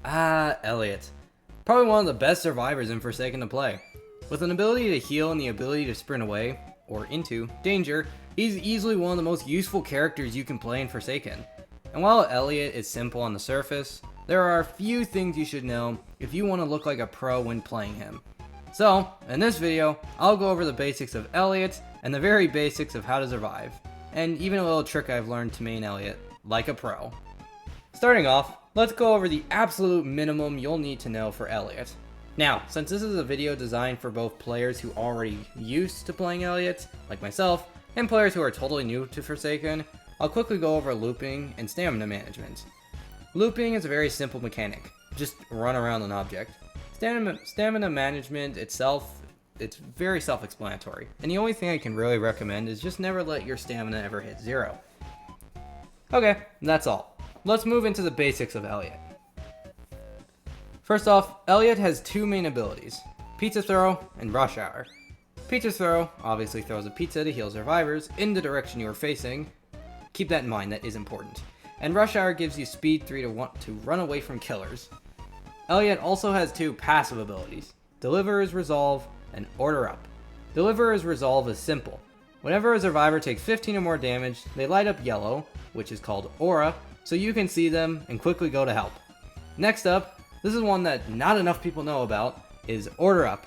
Elliot. Probably one of the best survivors in Forsaken to play. With an ability to heal and the ability to sprint away, or into, danger, he's easily one of the most useful characters you can play in Forsaken. And while Elliot is simple on the surface, there are a few things you should know if you want to look like a pro when playing him. So, in this video, I'll go over the basics of Elliot and the very basics of how to survive, and even a little trick I've learned to main Elliot like a pro. Starting off, let's go over the absolute minimum you'll need to know for Elliot. Now, since this is a video designed for both players who are already used to playing Elliot, like myself, and players who are totally new to Forsaken, I'll quickly go over looping and stamina management. Looping is a very simple mechanic, just run around an object. Stamina management itself, it's very self-explanatory, and the only thing I can really recommend is just never let your stamina ever hit 0. Okay, that's all. Let's move into the basics of Elliot. First off, Elliot has two main abilities, Pizza Throw and Rush Hour. Pizza Throw obviously throws a pizza to heal survivors in the direction you are facing. Keep that in mind, that is important. And Rush Hour gives you speed 3 to run away from killers. Elliot also has two passive abilities, Deliverer's Resolve and Order Up. Deliverer's Resolve is simple. Whenever a survivor takes 15 or more damage, they light up yellow, which is called Aura, so you can see them and quickly go to help. Next up, this is one that not enough people know about, is Order Up.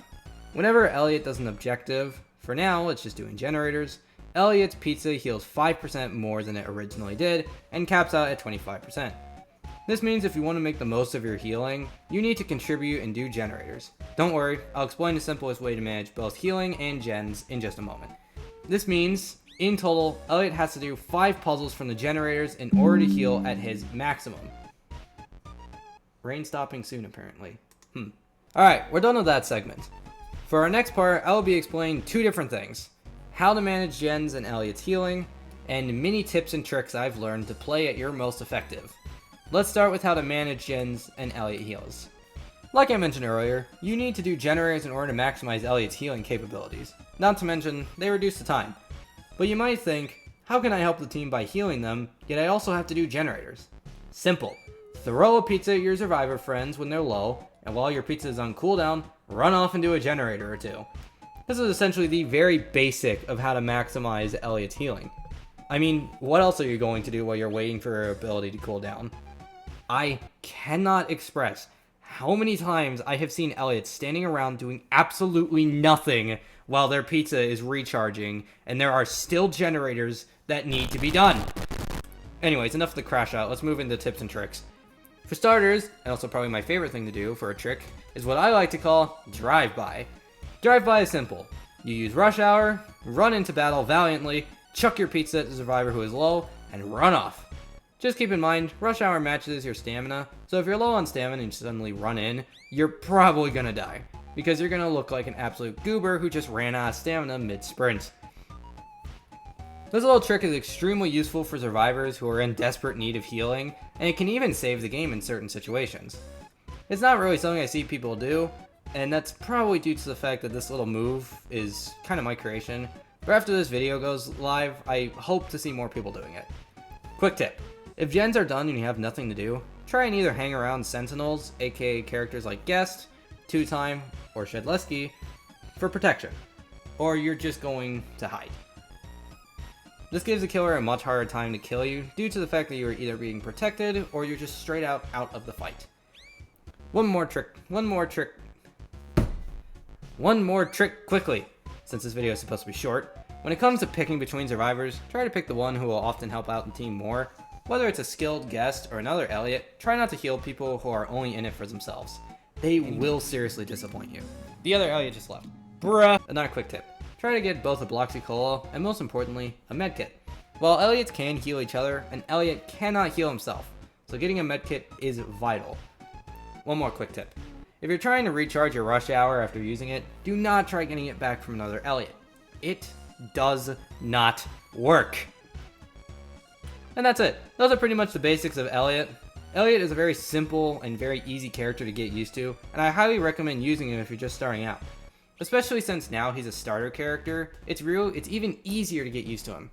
Whenever Elliot does an objective, for now it's just doing generators, Elliot's pizza heals 5% more than it originally did, and caps out at 25%. This means if you want to make the most of your healing, you need to contribute and do generators. Don't worry, I'll explain the simplest way to manage both healing and gens in just a moment. This means, in total, Elliot has to do 5 puzzles from the generators in order to heal at his maximum. Rain stopping soon, apparently. Alright, we're done with that segment. For our next part, I will be explaining two different things. How to manage gens and Elliot's healing, and many tips and tricks I've learned to play at your most effective. Let's start with how to manage gens and Elliot heals. Like I mentioned earlier, you need to do generators in order to maximize Elliot's healing capabilities. Not to mention, they reduce the time. But you might think, how can I help the team by healing them, yet I also have to do generators? Simple. Throw a pizza at your survivor friends when they're low, and while your pizza is on cooldown, run off and do a generator or two. This is essentially the very basic of how to maximize Elliot's healing. I mean, what else are you going to do while you're waiting for your ability to cool down? I cannot express how many times I have seen Elliot standing around doing absolutely nothing while their pizza is recharging, and there are still generators that need to be done. Anyways, enough of the crash out, let's move into tips and tricks. For starters, and also probably my favorite thing to do for a trick, is what I like to call drive-by. Drive-by is simple. You use Rush Hour, run into battle valiantly, chuck your pizza at the survivor who is low, and run off. Just keep in mind, Rush Hour matches your stamina, so if you're low on stamina and you suddenly run in, you're probably gonna die, because you're gonna look like an absolute goober who just ran out of stamina mid-sprint. This little trick is extremely useful for survivors who are in desperate need of healing, and it can even save the game in certain situations. It's not really something I see people do, and that's probably due to the fact that this little move is kind of my creation, but after this video goes live, I hope to see more people doing it. Quick tip. If gens are done and you have nothing to do, try and either hang around Sentinels, aka characters like Guest, Two Time, or Shedleski, for protection, or you're just going to hide. This gives the killer a much harder time to kill you due to the fact that you are either being protected or you're just straight out of the fight. One more trick quickly, since this video is supposed to be short. When it comes to picking between survivors, try to pick the one who will often help out the team more. Whether it's a skilled Guest or another Elliot, try not to heal people who are only in it for themselves. They will seriously disappoint you. The other Elliot just left. Bruh. Another quick tip. Try to get both a Bloxy Cola and most importantly, a medkit. While Elliots can heal each other, an Elliot cannot heal himself, so getting a medkit is vital. One more quick tip. If you're trying to recharge your Rush Hour after using it, do not try getting it back from another Elliot. It does not work. And that's it. Those are pretty much the basics of Elliot. Elliot is a very simple and very easy character to get used to, and I highly recommend using him if you're just starting out. Especially since now he's a starter character, it's even easier to get used to him.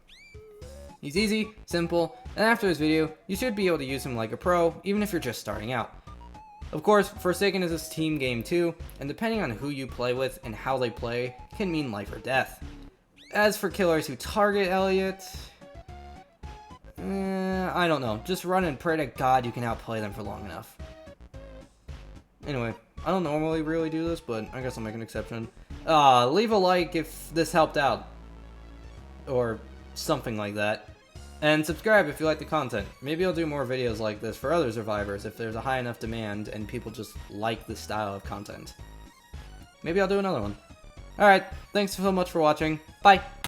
He's easy, simple, and after this video, you should be able to use him like a pro, even if you're just starting out. Of course, Forsaken is a team game too, and depending on who you play with and how they play, can mean life or death. As for killers who target Elliot, I don't know. Just run and pray to God you can outplay them for long enough. Anyway, I don't normally really do this, but I guess I'll make an exception. Leave a like if this helped out. Or something like that. And subscribe if you like the content. Maybe I'll do more videos like this for other survivors if there's a high enough demand and people just like this style of content. Maybe I'll do another one. Alright, thanks so much for watching. Bye!